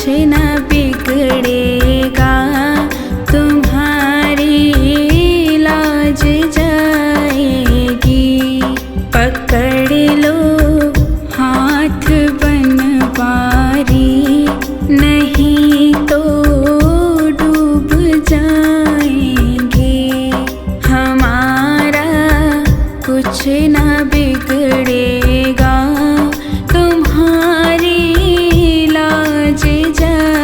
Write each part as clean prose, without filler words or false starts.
न बिगड़ेगा, तुम्हारी लाज जाएगी। पकड़ लो हाथ बनवारी, नहीं तो डूब जाएंगे। हमारा कुछ न बिगड़ेगा, तुम्हारी लाज जाएगी।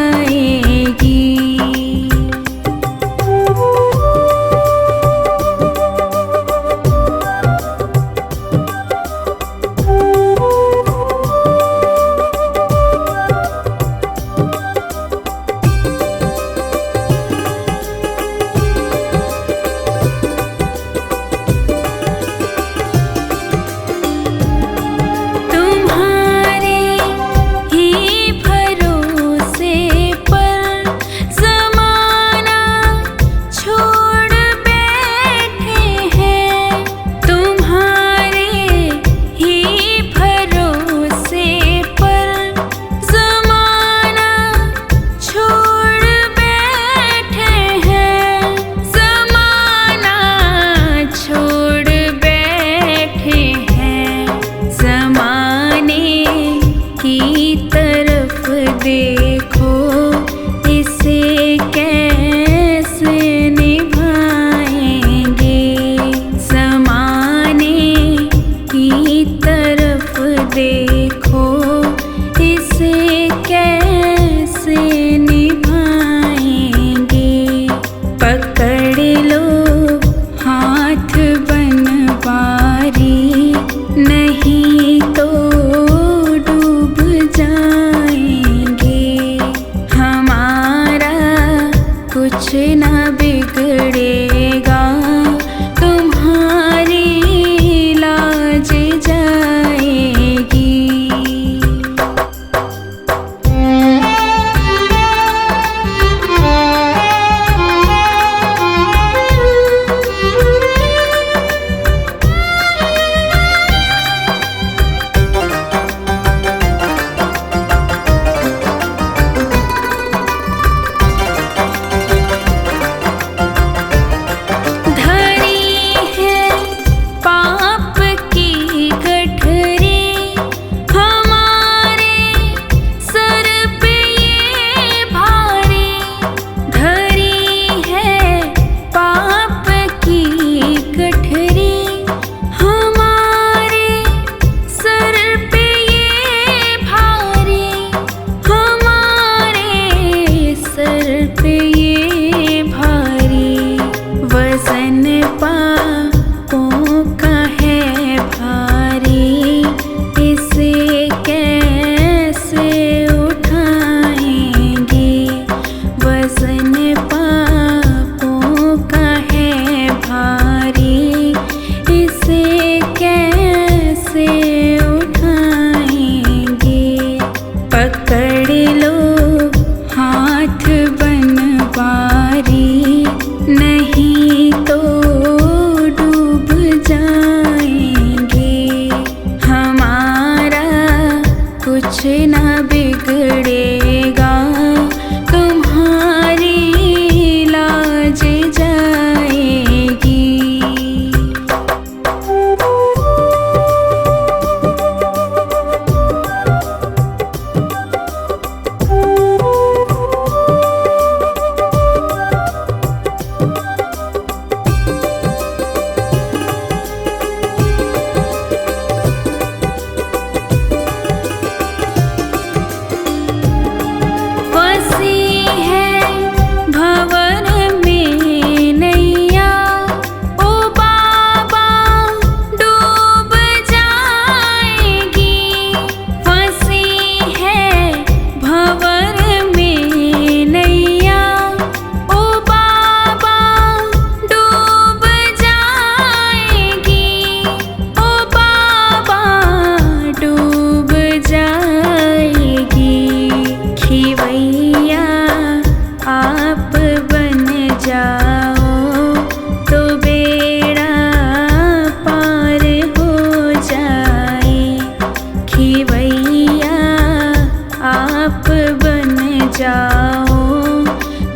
जाओ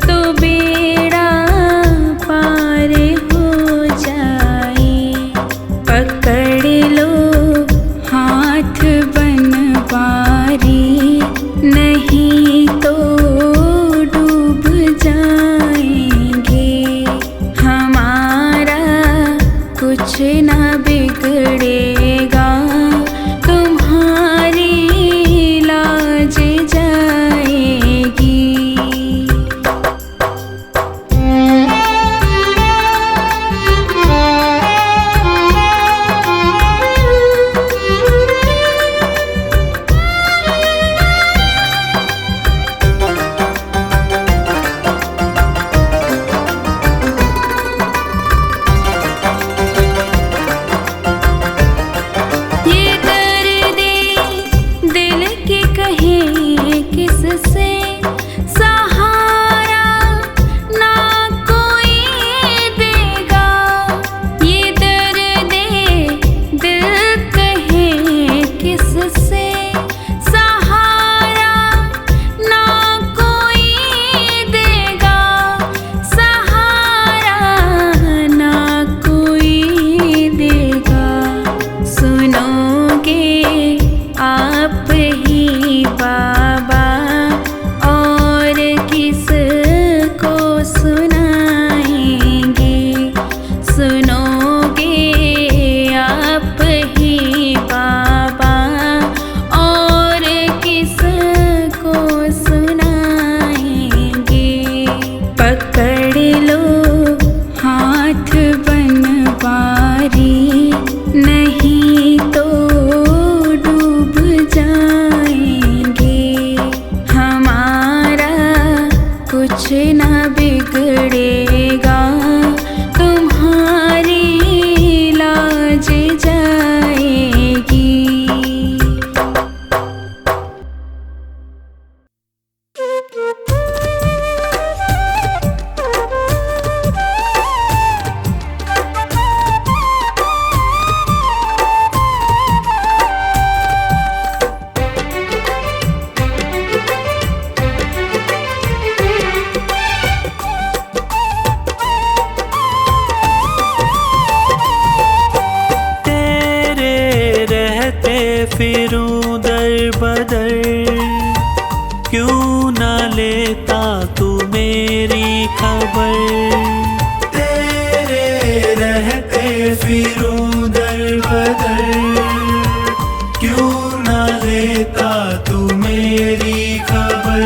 तो बेड़ा पार हो जाए। पकड़ लो हाथ बनवारी, नहीं तो डूब जाएंगे। हमारा कुछ ना बिगड़ेगा, तुम्हारी लाज जाएगी। किससे सहारा ना कोई देगा, ये दर्द दिल कहे किससे सहारा ना कोई देगा, सहारा ना कोई देगा। सुनोगे आप ही बाबा, और किसको सुनाएंगे। सुनोगे आप ही बाबा, और किसको सुनाएंगे। पकड़ लो हाथ बनवारी, नहीं तो डूब जाएंगे। हमारा कुछ ना बिगड़ेगा, तुम्हारी लाज जाएगी। फिरूं दर बदर, क्यों न लेता तू मेरी खबर। तेरे रहते फिरूं दर बदर, क्यों न लेता तू मेरी खबर।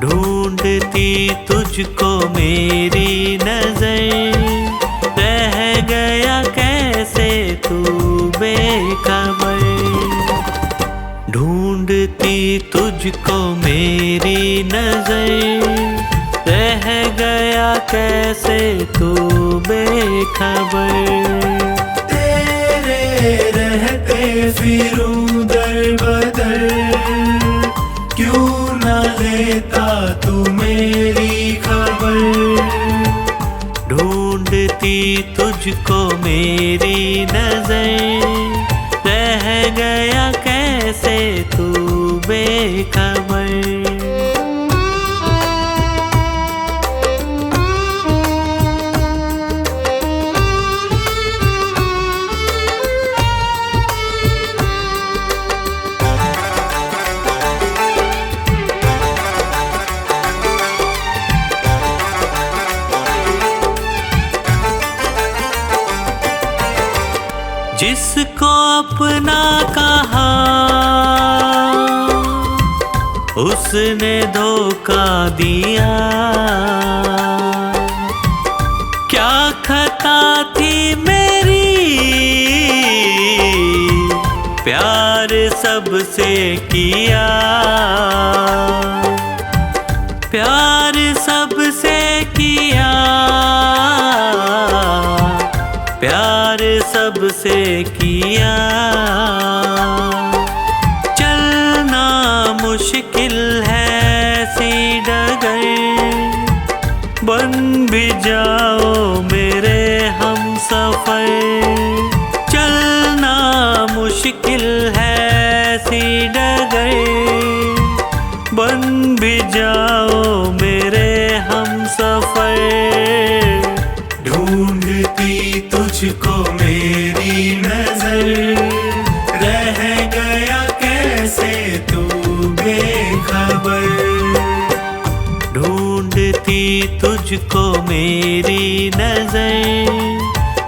ढूंढती तुझको मेरी नजर, रह गया कैसे तू बेखबर। ढूंढती तुझको मेरी नजर, रह गया कैसे तू बेखबर। तेरे रहते फिरूं दर बदर, क्यों न लेता तू मेरी खबर। ढूंढती तुझको मेरी नजर, रह गया कैसे तू बेखबर। जिसको अपना कहा उसने धोखा दिया, क्या खता थी मेरी, प्यार सबसे किया। प्यार सबसे किया, प्यार सबसे किया। चलना मुश्किल है सी डगर, बन भी जाओ मेरे हम सफर। चलना मुश्किल है सी डगर, बन भी जाओ मेरे हम सफर। ढूंढती तुझको मेरी नजर, रह गया कैसे तू बेखबर। ढूंढती तुझको मेरी नजर,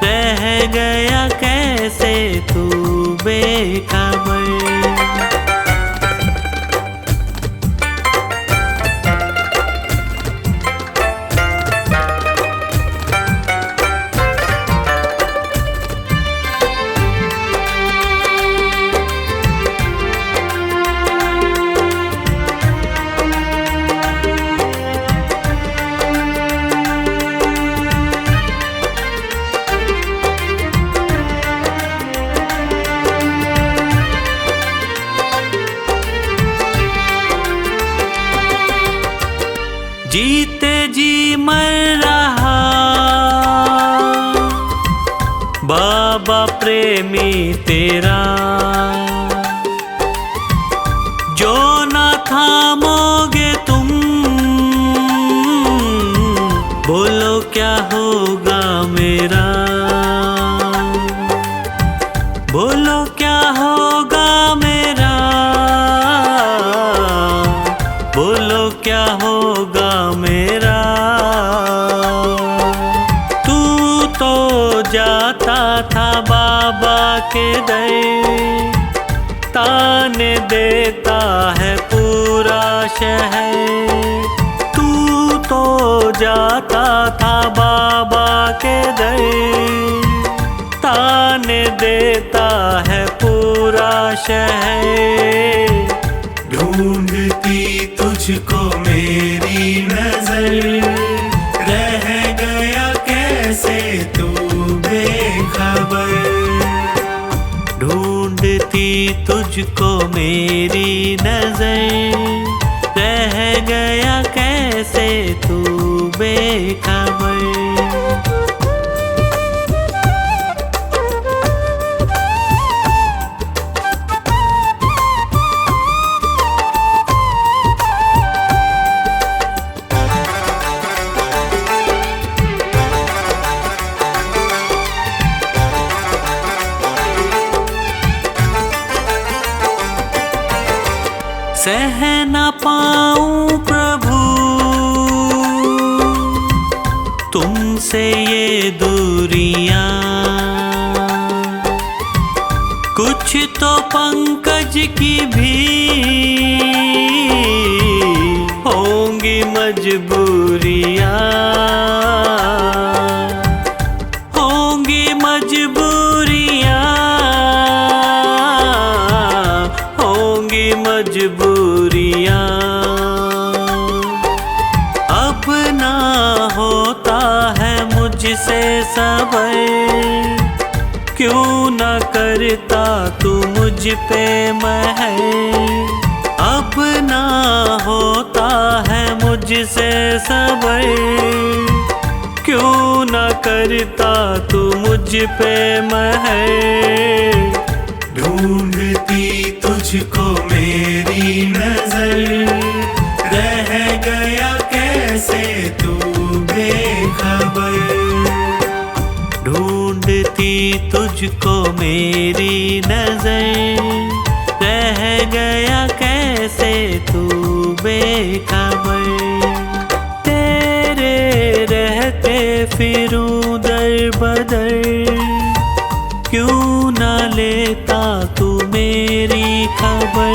रह गया कैसे तू बेखबर। जीते जी मर रहा बाबा प्रेमी तेरा, जो ना थामोगे तुम, बोलो क्या होगा मेरा। बोलो क्या होगा मेरा, बोलो क्या होगा मेरा। तू तो जाता था बाबा के दर, ताने देता है पूरा शहर। तू तो जाता था बाबा के दर, ताने देता है पूरा शहर। ढूंढती तुझको मेरी नजर, रह गया कैसे तू बेखबर। ढूंढती तुझको मेरी नजर, रह गया कैसे तू बेखबर। सह न पाऊं प्रभु तुमसे ये दूरियां, कुछ तो पंकज की भी होंगी मजबूरियां। होंगी मजबूरियां, होंगी मजबूरियां। अब ना होता है मुझसे सबर, क्यों न करता तू मुझ पे महर। अब ना होता है मुझसे सबर, क्यों न करता तू मुझ पे महर। ढूंढती तुझको मेरी नजर, रह गया कैसे तू बेखबर। ढूंढती तुझको मेरी नजर, रह गया कैसे तू बेखबर। तेरे रहते फिरूं दर बदर, क्यों न लेता तू मेरी खबर।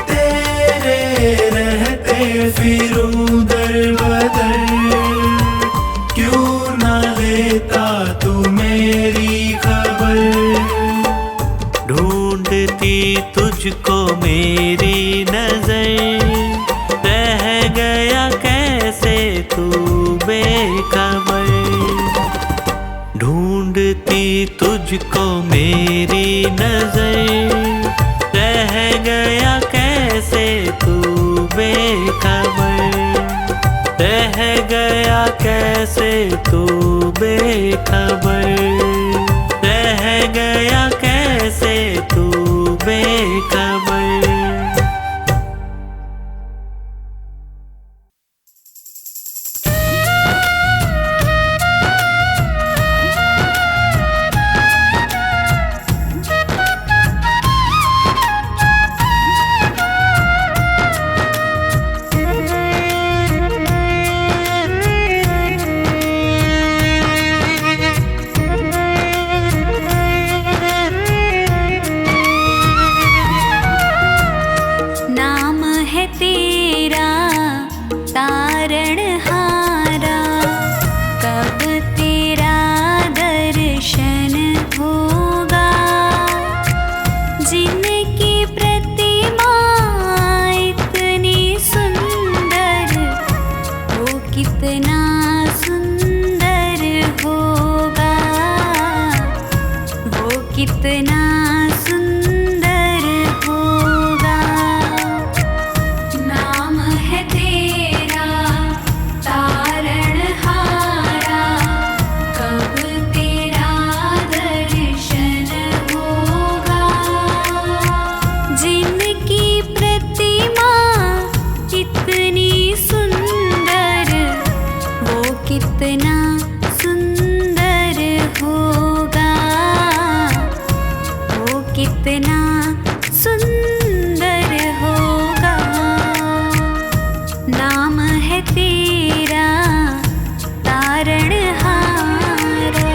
तेरे रहते फिरूं दर बदर, क्यों न लेता तू मेरी खबर। ढूंढती तुझको मेरी नजर, रह गया कैसे तू बेखबर। ढूंढती तुझको मेरी नजर, रह गया कैसे तू बेखबर। रह गया कैसे तू बेखबर। रह गया कैसे तू बेखबर। तारणहारा, कब तेरा दर्शन होगा। जिनकी प्रतिमा इतनी सुंदर, वो कितना सुंदर होगा, वो कितना सुंदर होगा। नाम है तेरा तारणहारा, कब तेरा दर्शन होगा। जिनकी प्रतिमा इतनी सुंदर, वो कितना सुंदर होगा, वो कितना सुंदर होगा। नाम है तेरा तारणहारा।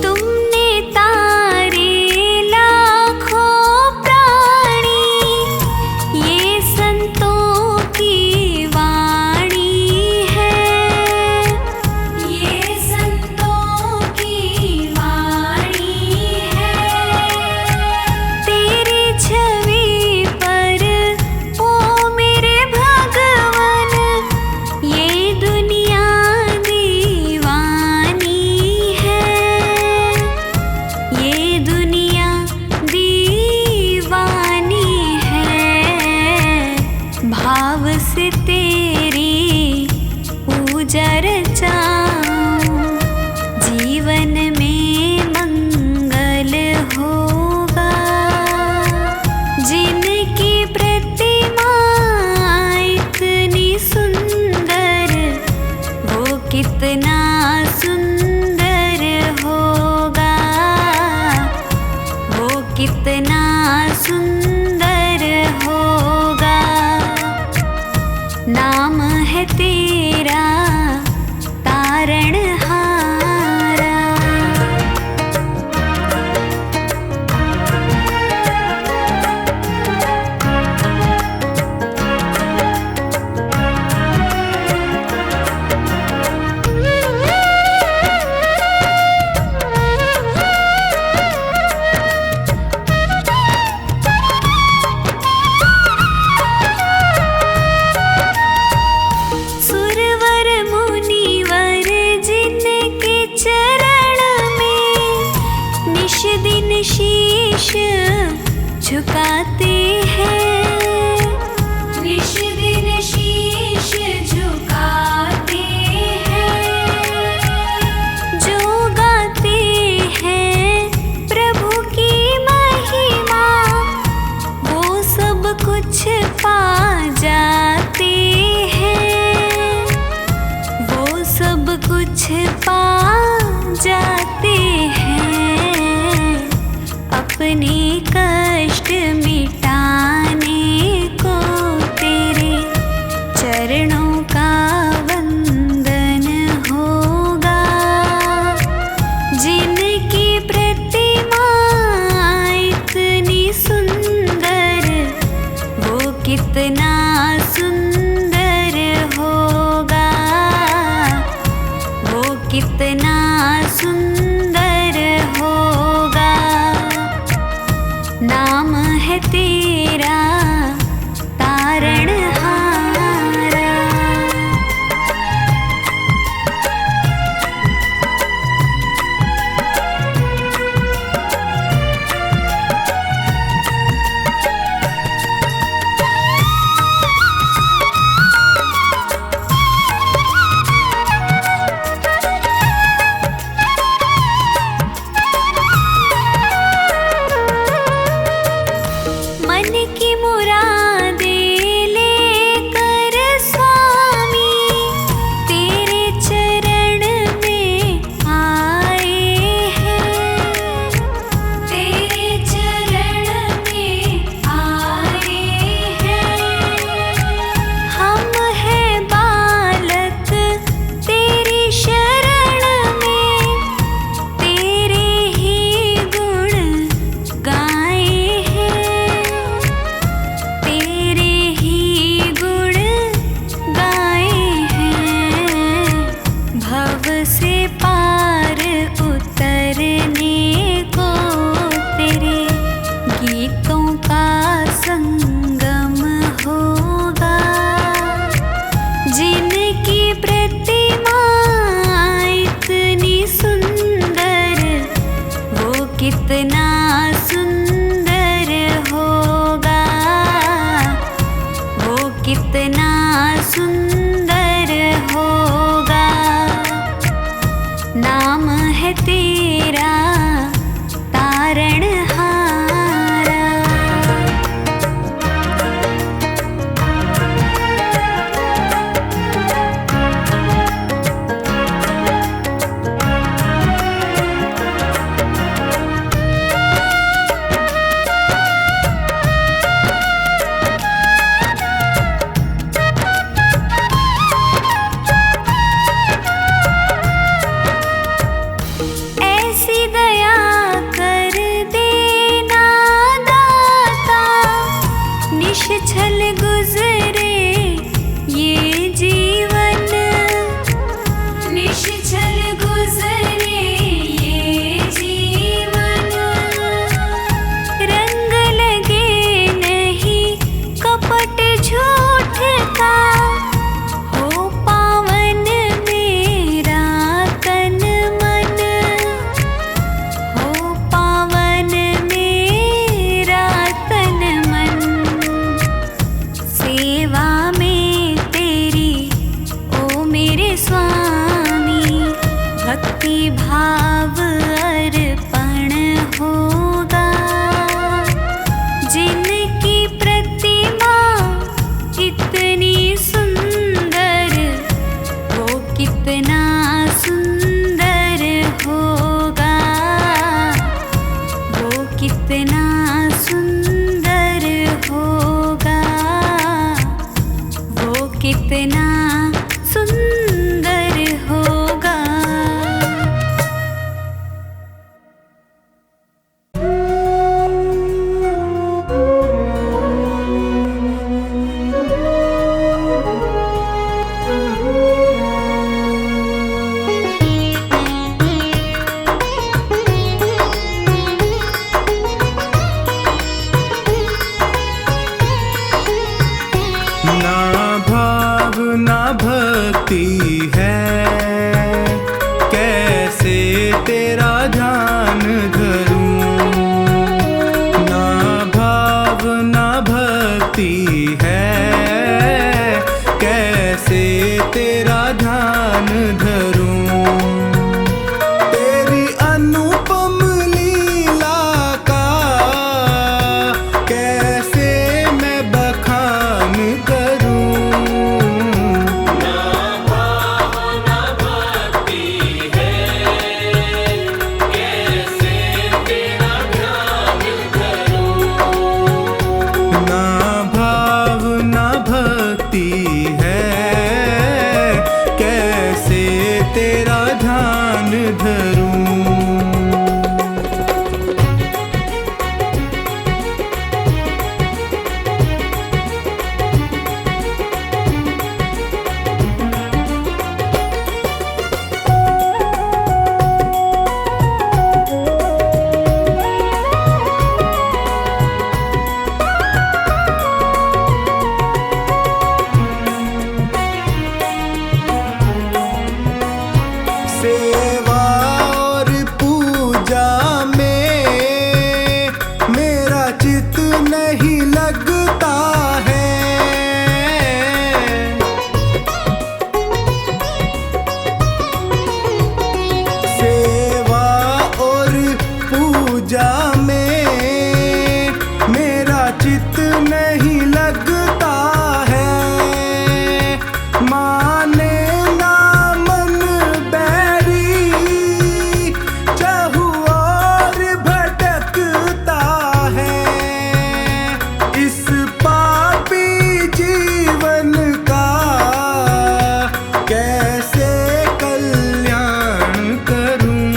तुमने तारे लाखों प्राणी, ये संतों की वाणी है, ये संतों की वाणी है। तेरी छवि पर ओ मेरे भगवन, ये दुनिया दीवानी है, ये दुनिया दीवानी है। भाव से तेरी पूजा रचाऊं, जीवन में मंगल होगा। जिनकी प्रतिमा इतनी सुंदर, वो कितना सुंदर होगा, वो कितना सुंदर होगा। नाम है तेरा तारणहारा। सुरवर मुनिवर जिनके चरण में निश दिन शीश झुकाते हैं, निश दिन शीश झुकाते हैं। जो गाते हैं प्रभु की महिमा, वो सब कुछ पा जाते हैं, वो सब कुछ पा जाते हैं। अपने कष्ट मिटाने कितना सुंदर होगा, वो कितना सुंदर होगा। नाम है तेरा तारणहारा। ऐसी दया कर देना दाता, निश्छल गुजरे ये जीवन, निश्छल गुजरे ये जीवन। रंग लगे नहीं कपट झूठ का, हो पावन मेरा तन मन, हो पावन मेरा तन मन। सेवा में तेरी ओ मेरे स्वामी, भक्ति भाव अर्पण होगा। जिनकी प्रतिमा इतनी सुंदर, वो कितना सुंदर होगा, वो कितना सुंदर होगा, वो कितना सुंदर होगा। ना भाव ना भक्ति है, कैसे तेरा ध्यान धरूं। ना भाव ना भक्ति है, कैसे तेरा ध्यान धरूं। तेरी अनुपम लीला का कैसे मैं बखान करूं। ना भाव ना भक्ति है, कैसे तेरा ध्यान धरूं। ना भाव ना भक्ति है, कैसे तेरा ध्यान धरूं। सेवा और पूजा में मेरा चित नहीं लगता है। सेवा और पूजा में मेरा चित नहीं लगता है। माने ना मन बैरी, चहु और भटकता है। इस पापी जीवन का कैसे कल्याण करूं।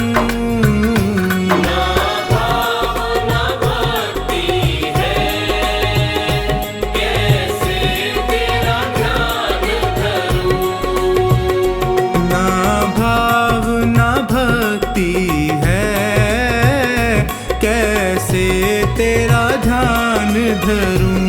ना भाव ना भक्ति है, कैसे तेरा ध्यान धरूं। ना भाव ना भक्ति है, कैसे तेरा ध्यान धरूं।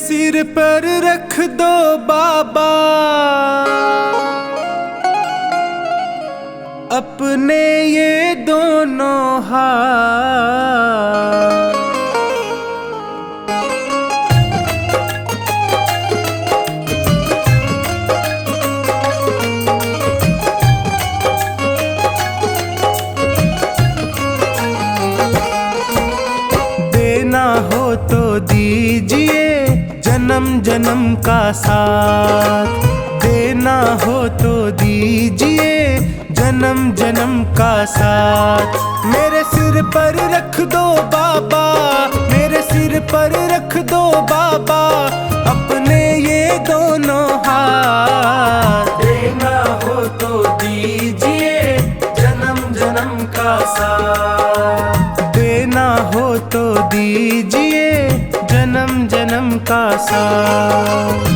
सिर पर रख दो बाबा अपने ये दोनों हाथ। देना हो तो दीजिए जन्म जन्म का साथ, देना हो तो दीजिए जन्म जन्म का साथ। मेरे सिर पर रख दो बाबा, मेरे सिर पर रख दो बाबा अपने ये दोनों हाथ। देना हो तो दीजिए जन्म जन्म का साथ, देना हो तो दीजिए जन्म जन्म का साथ।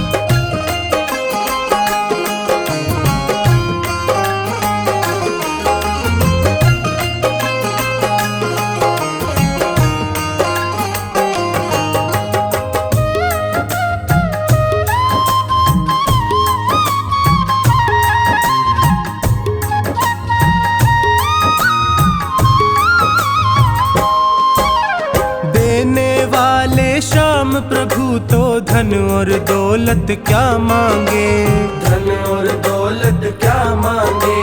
श्याम प्रभु तो धन और दौलत क्या मांगे, धन और दौलत क्या मांगे,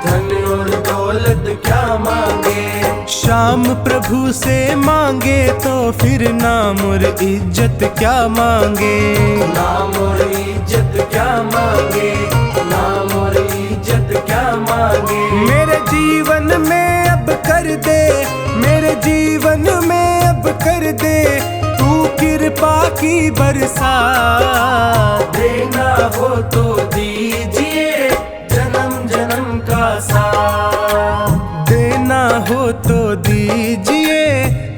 धन और दौलत क्या मांगे। श्याम प्रभु से मांगे तो फिर नाम और इज्जत क्या मांगे, नाम और इज्जत क्या मांगे, नाम और इज्जत क्या मांगे। मेरे जीवन में अब कर दे, मेरे जीवन में अब कर दे तू कृपा की बरसात। देना हो तो दीजिए जन्म जन्म का साथ, देना हो तो दीजिए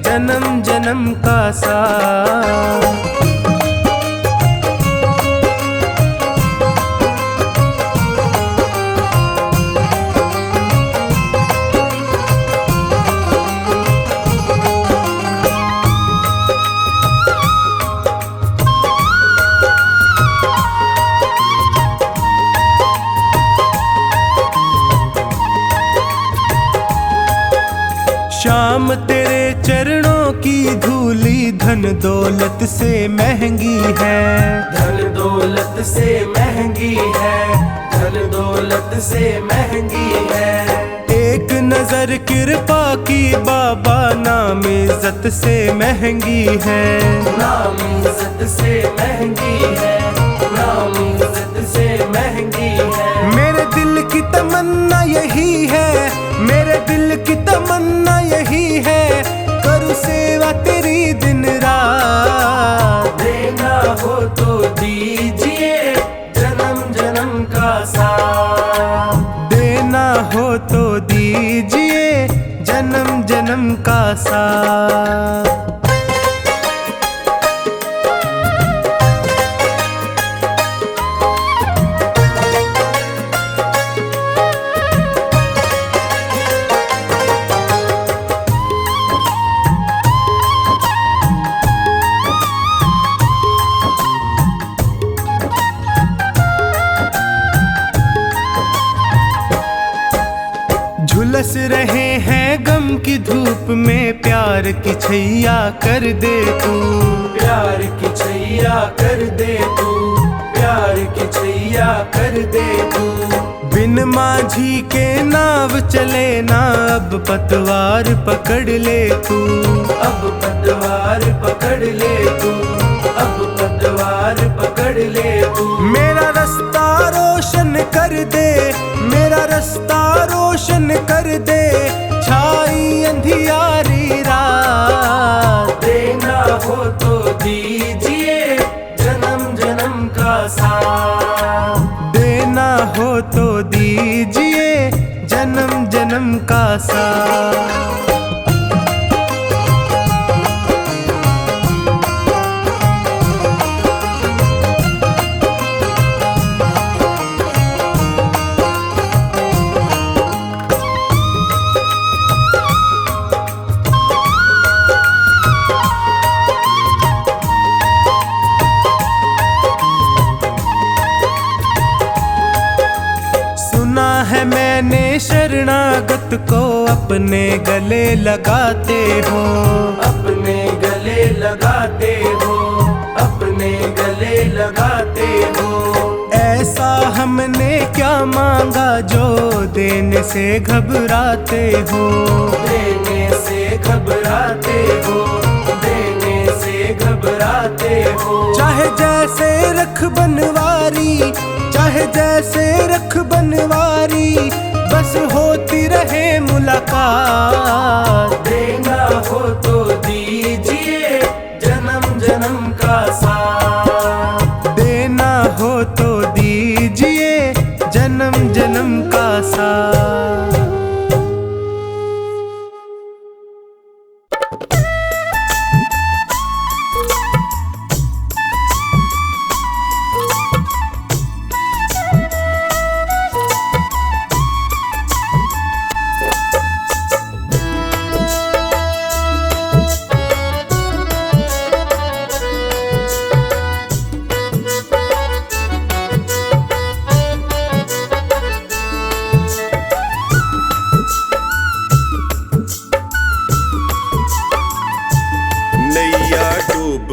जन्म जन्म का साथ। श्याम तेरे चरणों की धूली धन दौलत से महंगी है, धन दौलत से महंगी है, धन दौलत से महंगी है। एक नजर कृपा की बाबा नाम इज्जत से महंगी है, नाम इज्जत से महंगी है, नाम इज्जत से महंगी है। मेरे दिल की तमन्ना यही है, मेरे दिल की तमन्ना यही है करूँ सेवा तेरी दिन रात। देना हो तो दीजिए जन्म जन्म का साथ, देना हो तो दीजिए जन्म जन्म का साथ। झुलस रहे हैं गम की धूप में प्यार की छैया कर दे तू, प्यार की छैया कर दे तू, प्यार की छैया कर दे तू। बिन माझी के नाव चले ना अब पतवार पकड़ ले तू, अब पतवार पकड़ ले तू, अब पतवार पकड़ ले तू। मेरा रास्ता रोशन कर दे, मेरा रास्ता रोशन कर दे छाई अंधियारी रात। देना हो तो दीजिए जन्म जन्म का साथ, देना हो तो दीजिए जन्म जन्म का साथ। रात को अपने गले लगाते हो, अपने गले लगाते हो, अपने गले लगाते हो। ऐसा हमने क्या मांगा जो देने से घबराते हो, देने से घबराते हो, देने से घबराते हो। चाहे जैसे रख बनवारी, चाहे जैसे रख बनवारी, बस होती रहे मुलाकात। देना हो तो दीजिए जन्म जन्म का साथ, देना हो तो दीजिए जन्म जन्म का साथ।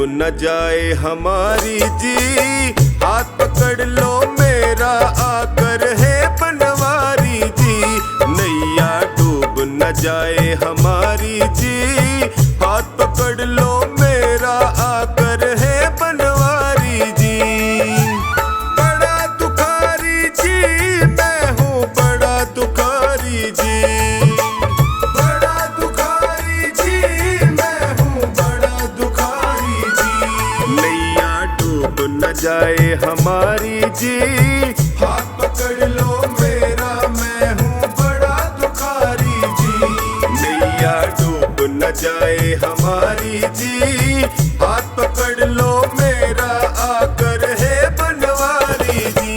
न जाए हमारी जी, हाथ पकड़ लो मेरा आकर है बनवारी जी। नैया डूब न जाए हमारी जी, हाथ पकड़ लो मेरा आकर है बनवारी जी। बड़ा दुखारी जी मैं हूँ, बड़ा दुखारी जी, जाए हमारी जी। हाथ पकड़ लो मेरा मैं हूँ बड़ा दुखारी जी। नैया डूब न जाए हमारी जी, हाथ पकड़ लो मेरा आकर है बनवारी जी।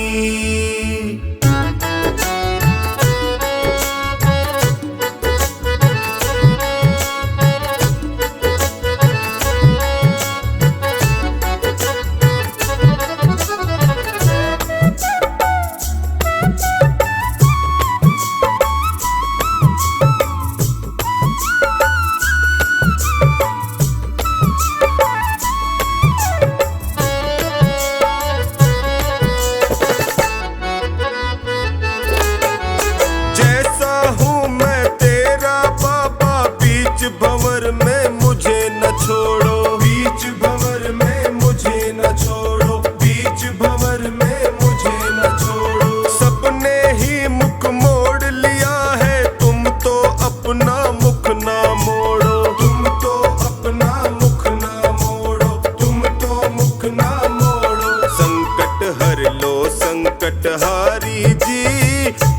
भंवर में मुझे न छोड़ो, बीच भंवर में मुझे न छोड़ो, बीच भंवर में मुझे न छोड़ो। सपने ही मुख मोड़ लिया है, तुम तो अपना मुख ना मोड़ो, तुम तो अपना मुख ना मोड़ो, तुम तो मुख ना मोड़ो। संकट हर लो संकट हारी जी,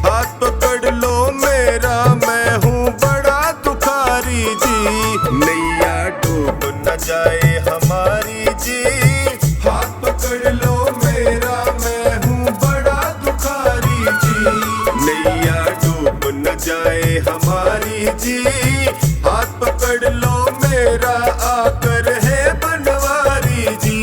हाथ पकड़ लो मेरा मैं हूँ बड़ा दुखारी जी। नैया डूब न जाए हमारी जी, हाथ पकड़ लो मेरा मैं हूँ बड़ा दुखारी जी। नैया डूब न जाए हमारी जी, हाथ पकड़ लो मेरा आकर है बनवारी जी।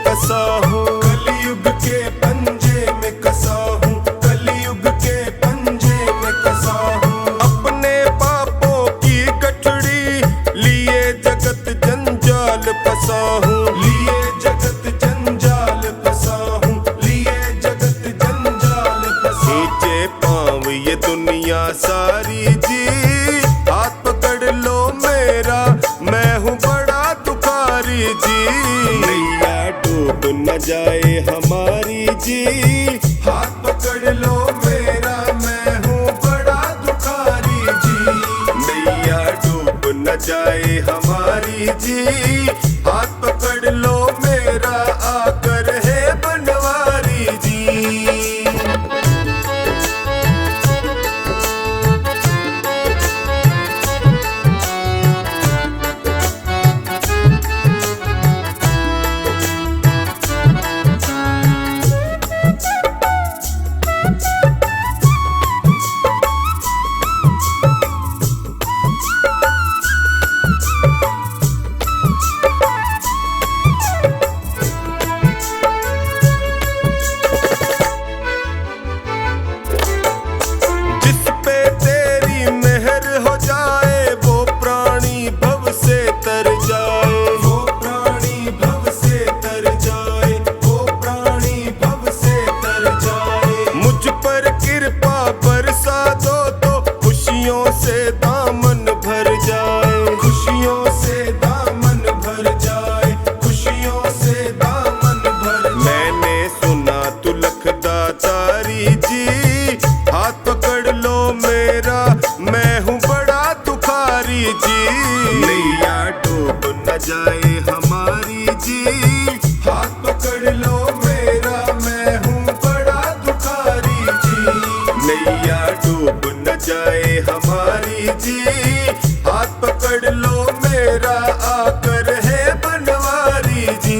कसा हूँ कलयुग के पंजे में कसा हूँ, कलयुग के पंजे में कसा हूँ। अपने पापों की गठड़ी लिए जगत जंजाल फंसा हूँ, लिए जगत जंजाल फंसा हूँ, लिए जगत जंजाल फंसा। नीचे पाँव ये दुनिया सारी जी, हाथ पकड़ लो मेरा मैं हूँ बड़ा दुखारी जी। डूब न जाए हमारी जी, हाथ पकड़ लो मेरा मैं हूँ बड़ा दुखारी जी। नैया डूब न जाए हमारी जी, हाथ पकड़ लो मेरा आकर है बनवारी जी। जाए हमारी जी। हाथ पकड़ लो मेरा, मैं हूँ बड़ा दुखारी जी। नैया डूब न जाए हमारी जी। हाथ पकड़ लो मेरा, आकर है बनवारी जी।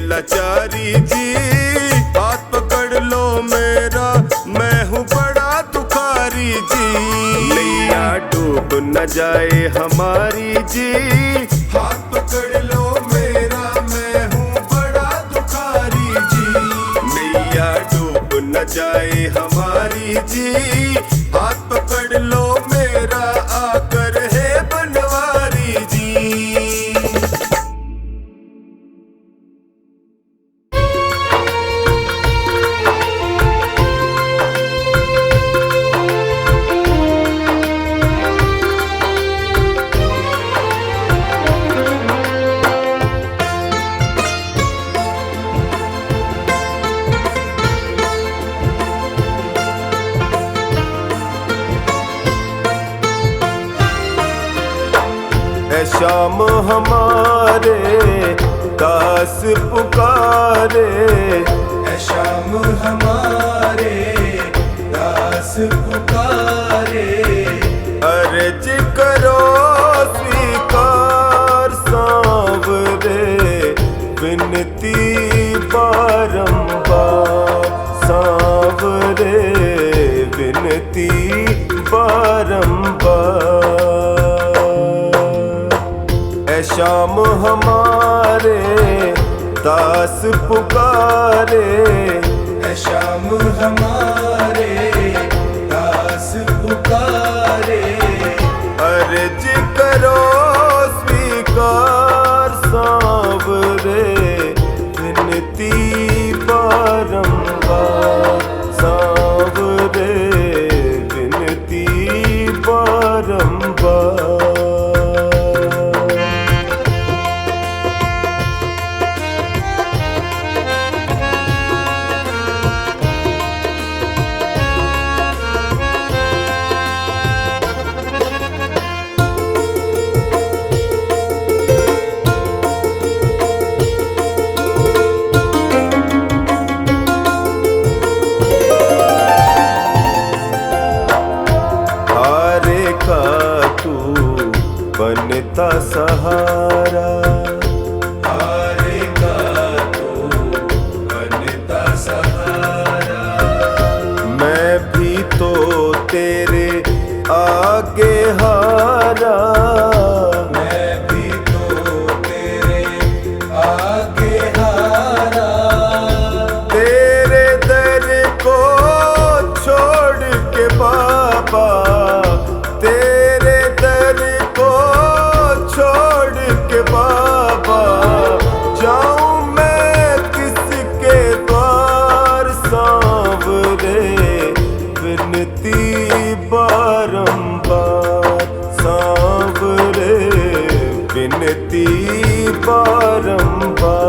लाचारी जी। हाथ पकड़ लो मेरा, मैं हूँ बड़ा दुखारी जी। नैया डूब न जाए हमारी जी। हाथ पकड़ लो मेरा, मैं हूँ बड़ा दुखारी जी। नैया डूब न जाए हमारी जी। हाथ पकड़ लो मेरा, आकर है बनवारी जी। शाम हमारे दास पुकारे। शाम हमारे दास पुकारे। अर्ज करो स्वीकार सांवरे, विनती बारंबार सांवरे, विनती बारंबार। शाम हमारे दास पुकारे। शाम हमारे दास पुकारे। अर्ज करो स्वीकार सांवरे, विनती बारंबार सांवरे, विनती बारंबार। बनता सहारा, हारे का तू बनता सहारा। मैं भी तो तेरे आगे हारा। मैं भी तो तेरे आगे हारा। तेरे दर को छोड़ के बाबा, तेरे दर को छोड़ के बाबा, जाऊं मैं किसके द्वार सांवरे, विनती बारंबार सांवरे, विनती बारंबार।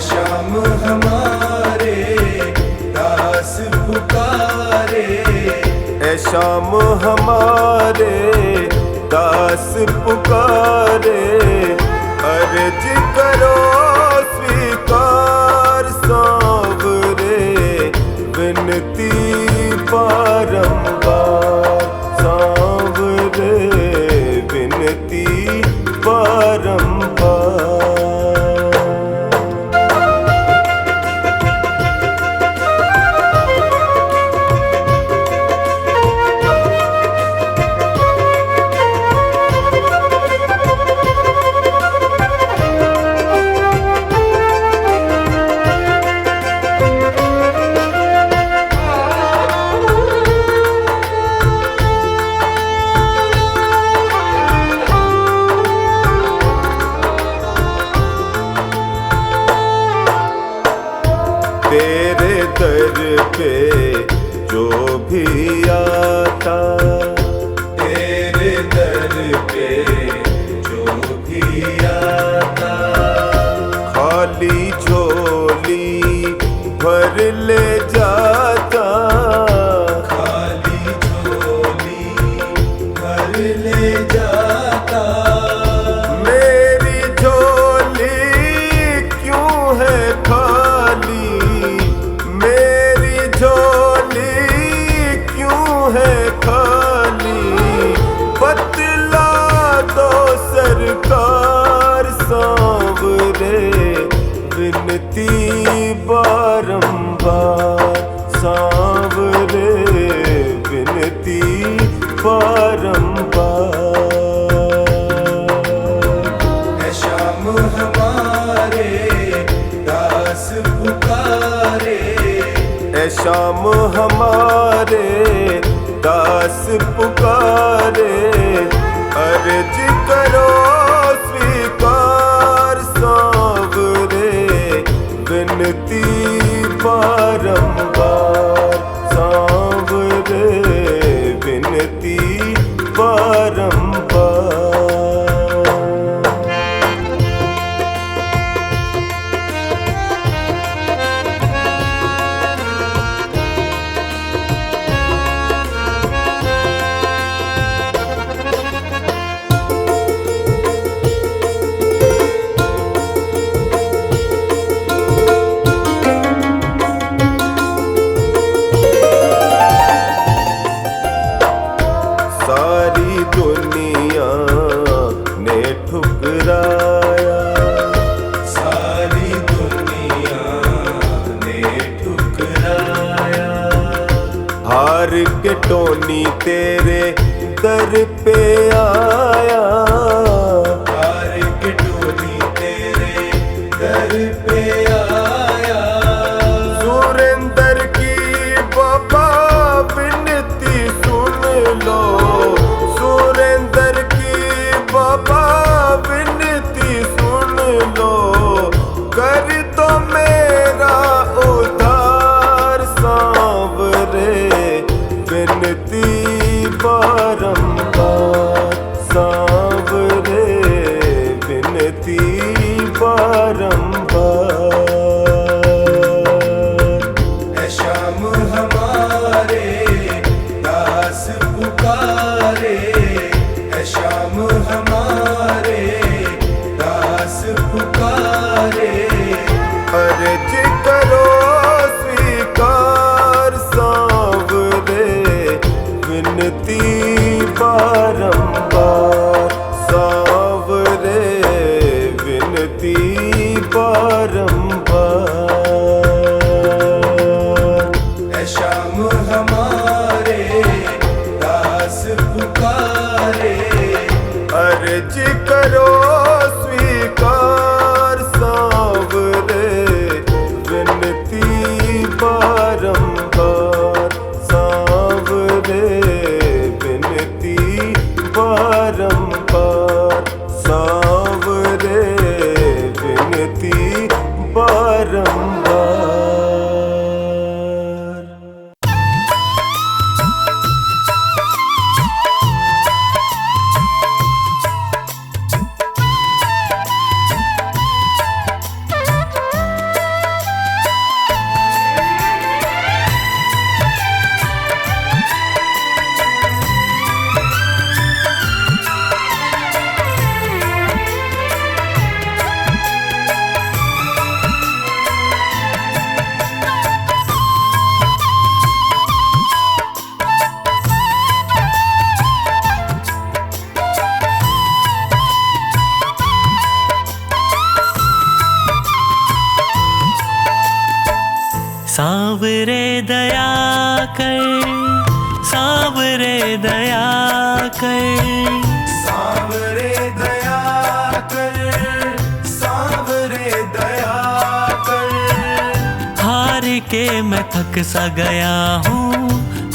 शाम हमारे दास पुकारे। शाम हमारे दास पुकारे। अर्ज करो स्वीकार सांवरे, विनती बारंबार सांवरे, विनती बारंबार। तेरे दर पे जो भी आता, तेरे दर पे जो भी आता, खाली झोली भर ले जाता, खाली झोली भर ले जाता। मेरी झोली क्यों है खाली, मेरी झोली क्यों है खाली, बतला दो सरकार सांवरे, विनती बारंबार सांवरे, विनती बारंबार। है शाम हमारे दास पुकारे, ऐ शाम हमारे दास पुकारे, अर्ज करो स्वीकार सांवरे, विनती बारंबार सांवरे, विनती बारंबार। सारी दुनिया ने ठुकराया, सारी दुनिया ने ठुकराया, हार के टोनी तेरे दर पे आया, हार के टोली तेरे दर पे आया, सुरेंद्र की बाबा विनती सुन लो, सुरेंद्र की बाबा विनती सुन लो, कर दो मेरा उद्धार सांवरे, विनती बारंबार सांवरे, विनती बारंबार। है शाम हमारे दास पुकारे, है शाम हमारे दास पुकारे, अर्ज करो स्वीकार सांवरे, विनती बारंबार सांवरे, विनती बारंबार। है शाम हमारे दास पुकारे, अर्ज करो स्वीकार सांवरे, विनती बारंबार सांवरे, विनती बारंबार सांवरे, विनती बारंबार। सांवरे दया कर, सांवरे दया कर, सांवरे दया कर, सांवरे दया कर, हार के मैं थक सा गया हूँ,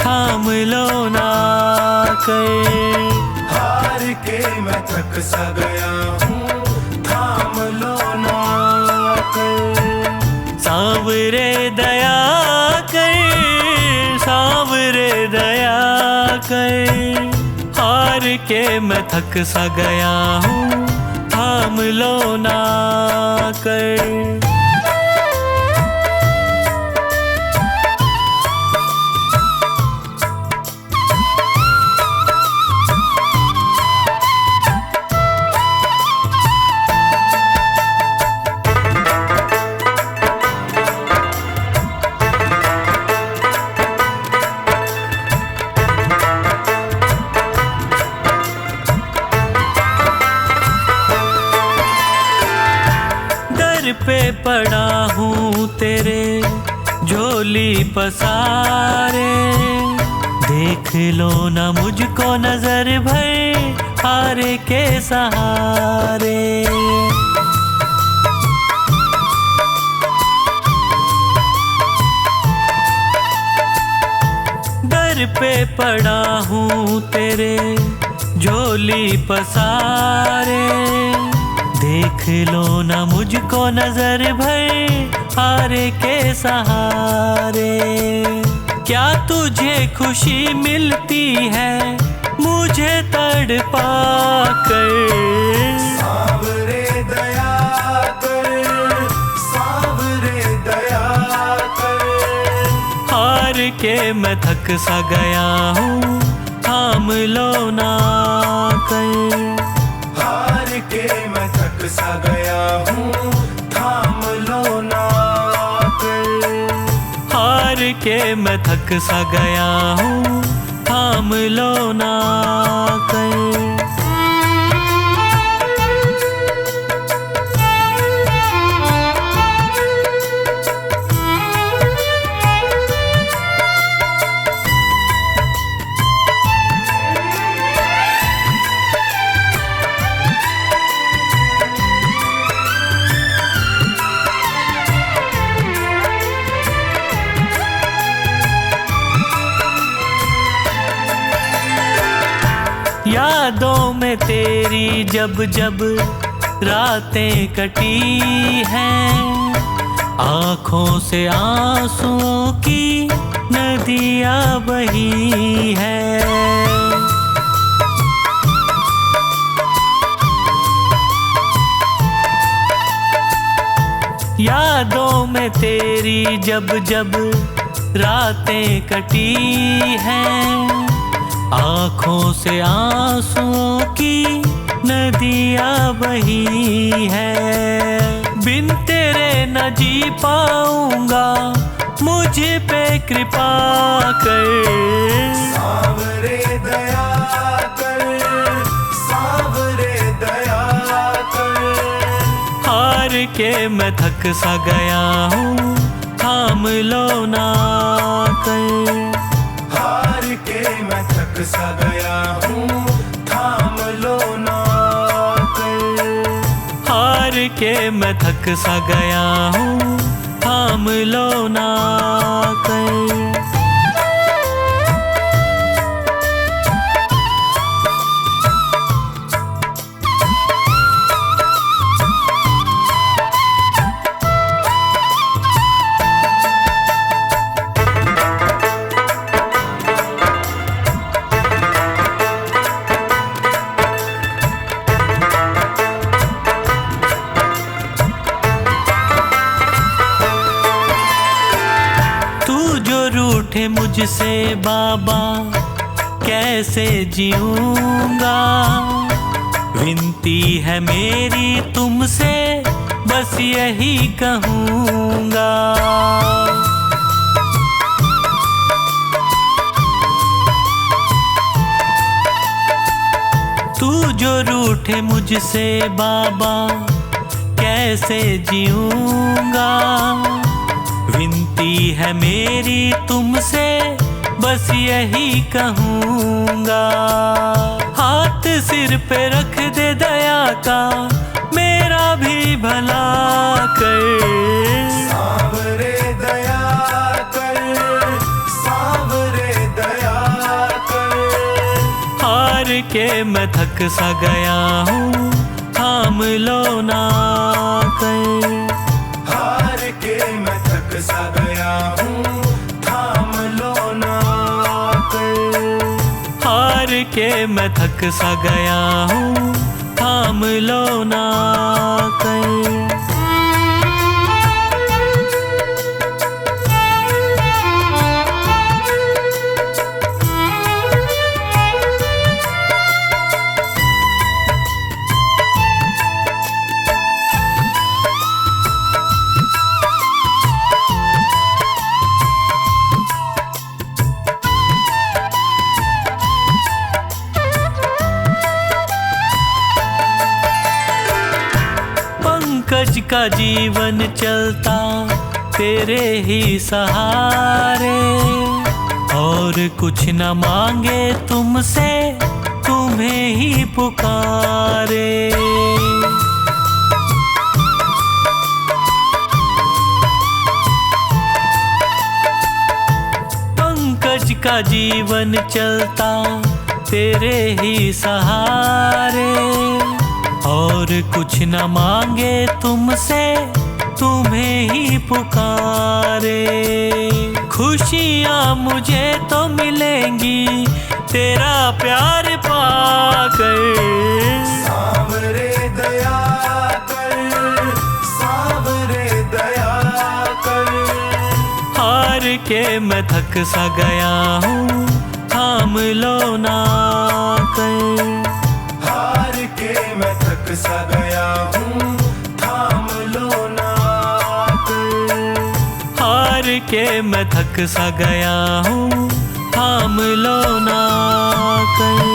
थाम लो ना कर, हार के मैं थक सा गया हूँ, थाम लो ना कर। सांवरे दया कर, सांवरे दया कर। हार के मैं थक सा गया हूँ, थाम लो ना कर। पे पड़ा हूँ तेरे झोली पसारे, देख लो ना मुझको नजर भर हारे के सहारे। दर पे पड़ा हूँ तेरे झोली पसारे, देख लो ना मुझको नजर भर हारे के सहारे। क्या तुझे खुशी मिलती है मुझे तड़पा कर? सांवरे दया कर, सांवरे दया कर। हार के मैं थक सा गया हूँ, थाम लो ना कर। हार के मैं थक सा गया हूँ, थाम लो ना कर। हार के मैं थक सा गया हूँ, थाम लो ना कर। यादों में तेरी जब जब रातें कटी हैं, आँखों से आंसुओं की नदियाँ बही हैं। यादों में तेरी जब जब रातें कटी हैं, आँखों से आंसुओं की नदियाँ बही है। बिन तेरे न जी पाऊंगा, मुझ पे कृपा कर। सांवरे दया कर, सांवरे दया कर। हार के मैं थक सा गया हूँ, थाम लो ना कर। हार के मैं थक सा गया हूँ, थाम लो ना कर। हार के मैं थक सा गया हूँ, थाम लो ना कर। रूठे मुझसे बाबा कैसे जीऊंगा, विनती है मेरी तुमसे बस यही कहूँगा। तू जो रूठे मुझसे बाबा कैसे जीऊंगा, विनती है मेरी तुमसे बस यही कहूँगा। हाथ सिर पे रख दे दया का, मेरा भी भला कर। सांवरे दया कर, सांवरे दया कर। हार के मैं थक सा गया हूँ, थाम लो ना कर। हार के मैं के मैं थक सा गया हूँ, थाम लो ना कर। पंकज का जीवन चलता तेरे ही सहारे, और कुछ न मांगे तुमसे, तुम्हें ही पुकारे। पंकज का जीवन चलता तेरे ही सहारे, और कुछ न मांगे तुमसे, तुम्हें ही पुकारे। खुशियाँ मुझे तो मिलेंगी तेरा प्यार पाकर। सावरे दया कर, सावरे दया कर। हार के मैं थक सा गया हूँ, थाम लो ना कर। हार के मैं थक सा गया हूँ, थाम लो ना कर। हार के मैं थक सा गया हूँ, थाम लो ना कर।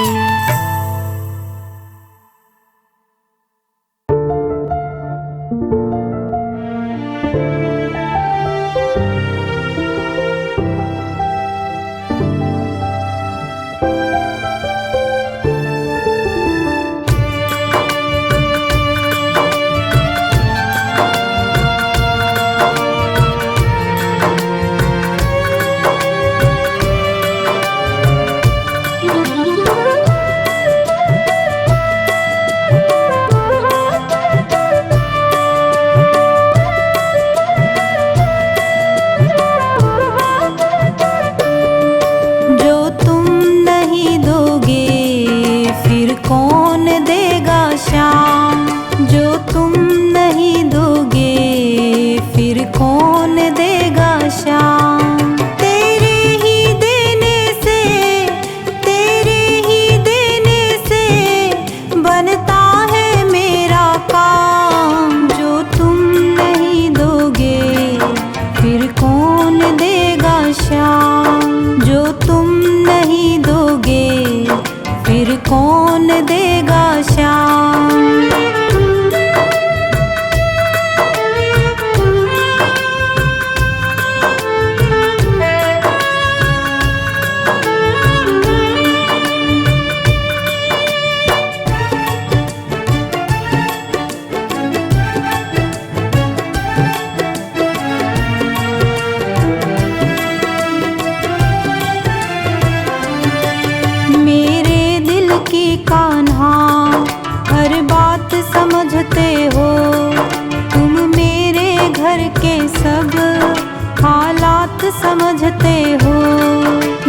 समझते हो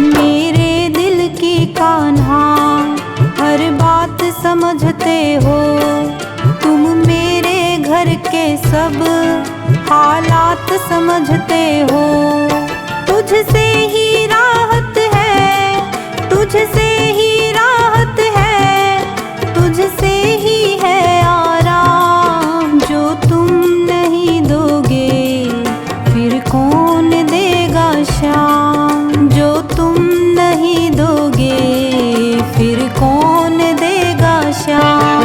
मेरे दिल की कान्हा, हर बात समझते हो तुम मेरे घर के सब हालात समझते हो। तुझसे ही राहत है, तुझसे ही राहत है, तुझसे ही है आराम। जो तुम नहीं दोगे फिर कौन देगा शाम, जो तुम नहीं दोगे फिर कौन देगा शाम।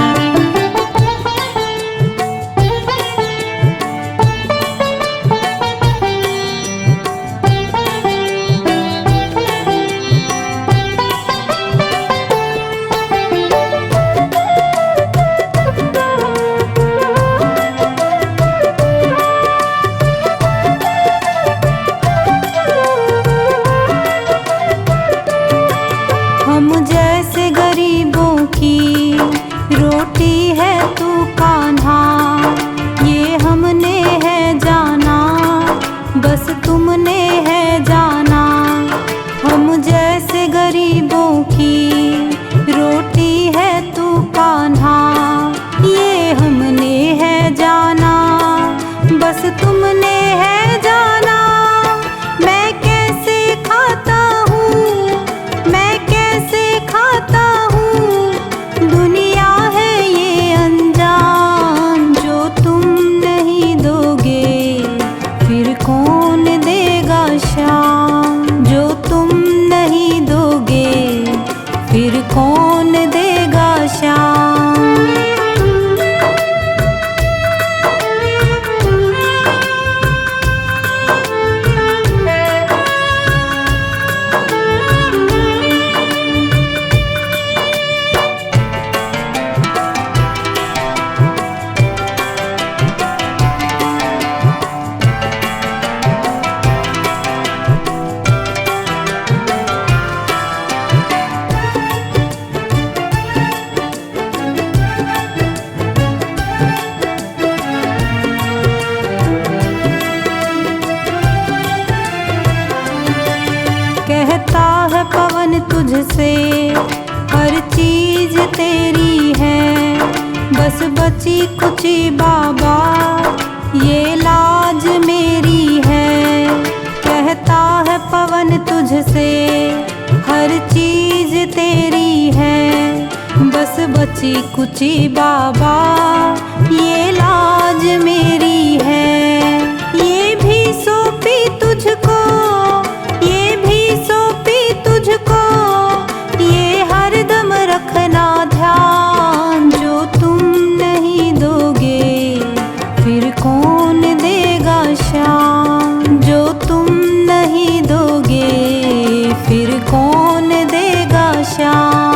बची कुची बाबा ये लाज मेरी है। कहता है पवन तुझसे हर चीज तेरी है। बस बची कुची बाबा ये लाज मेरी है। ये भी सौंपी तुझको, ये भी सौंपी तुझको, ये हरदम रखना ध्यान। जो तुम नहीं दोगे फिर कौन देगा शान। जो तुम नहीं दोगे फिर कौन देगा शान।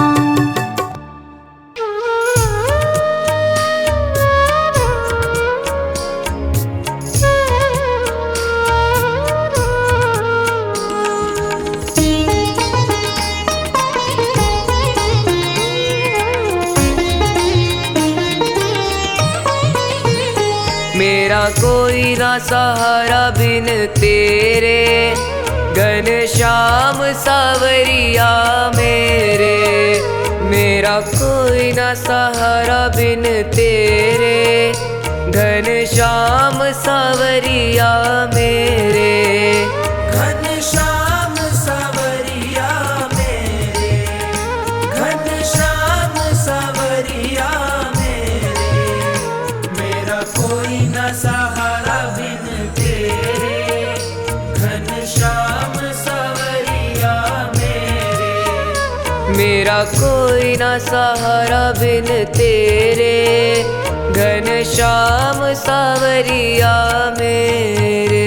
मेरा कोई ना सहारा बिन तेरे, घनश्याम सावरिया मेरे। मेरा कोई ना सहारा बिन तेरे, घनश्याम सावरिया मेरे। घनश्याम सावरिया मेरे, घनश्याम सावरिया मेरे। मेरा कोई न सहारा बिन तेरे, घनश्याम सावरिया मेरे। मेरा कोई ना सहारा बिन तेरे, घनश्याम सावरिया मेरे।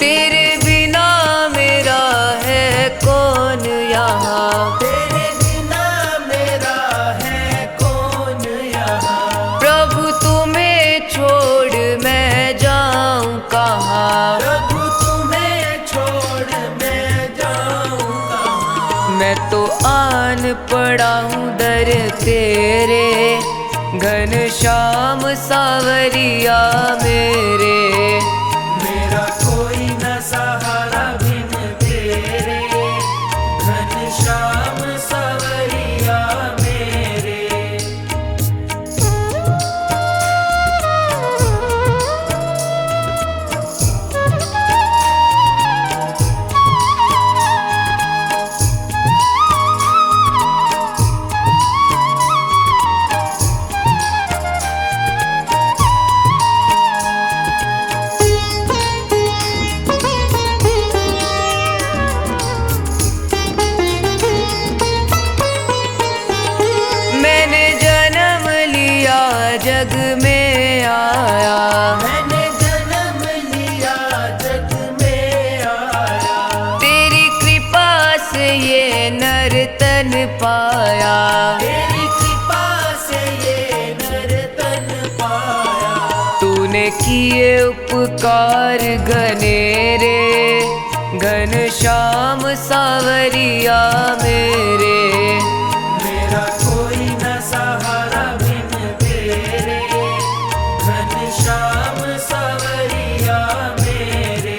तेरे बिना मेरा है कौन यहाँ। तेरे बिना मेरा है कौन यहाँ। प्रभु तुम्हें छोड़ मैं जाऊँ कहाँ। प्रभु तुम्हें छोड़ मैं जाऊँ कहाँ। मैं तो आन पड़ा हूँ दर तेरे, घनश्याम सावरिया मेरे। मेरा कोई न सहारा बिन तेरे, घनश्याम सावरिया मेरे। जग में आया, मैंने जन्म लिया जग में आया। तेरी कृपा से ये नर तन पाया। तेरी कृपा से ये नर तन पाया। तूने किए उपकार घनेरे, घनश्याम सावरिया मेरे। मेरा कोई न सहारा बिन तेरे, घनश्याम सावरिया मेरे।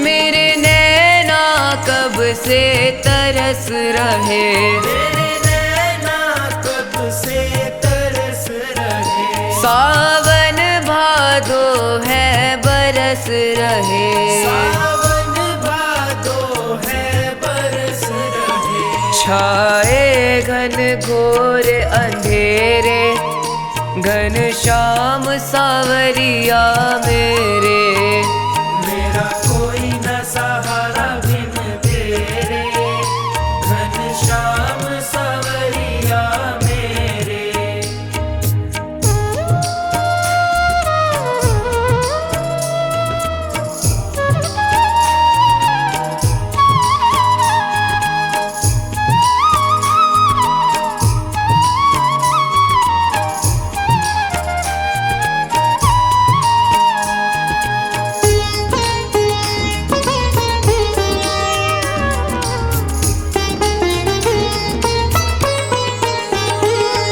मेरे नैना कब से तरस रहे, मेरे नैना कब से तरस रहे। सावन भादो है बरस रहे। सावन भादो है बरस रहे। छाए घन घोर अंधेरे, घनश्याम सावरिया मेरे। मेरा कोई न सहारा बिन तेरे, घनश्याम सावरिया मेरे।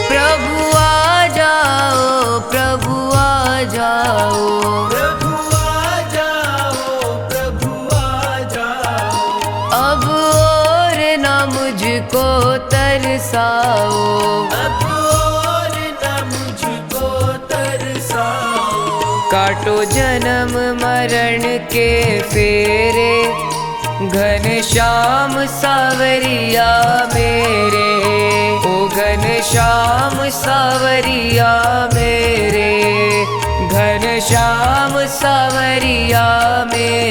प्रभु आ जाओ, प्रभु आ जाओ, प्रभु आ जाओ, प्रभु आ जाओ। अब और न मुझको तरसाओ। अब और न मुझको तरसाओ। काटो जन्म मरण के फेरे, घनश्याम सावरिया मेरे। ओ घनश्याम सावरिया मेरे, घनश्याम सावरिया मेरे।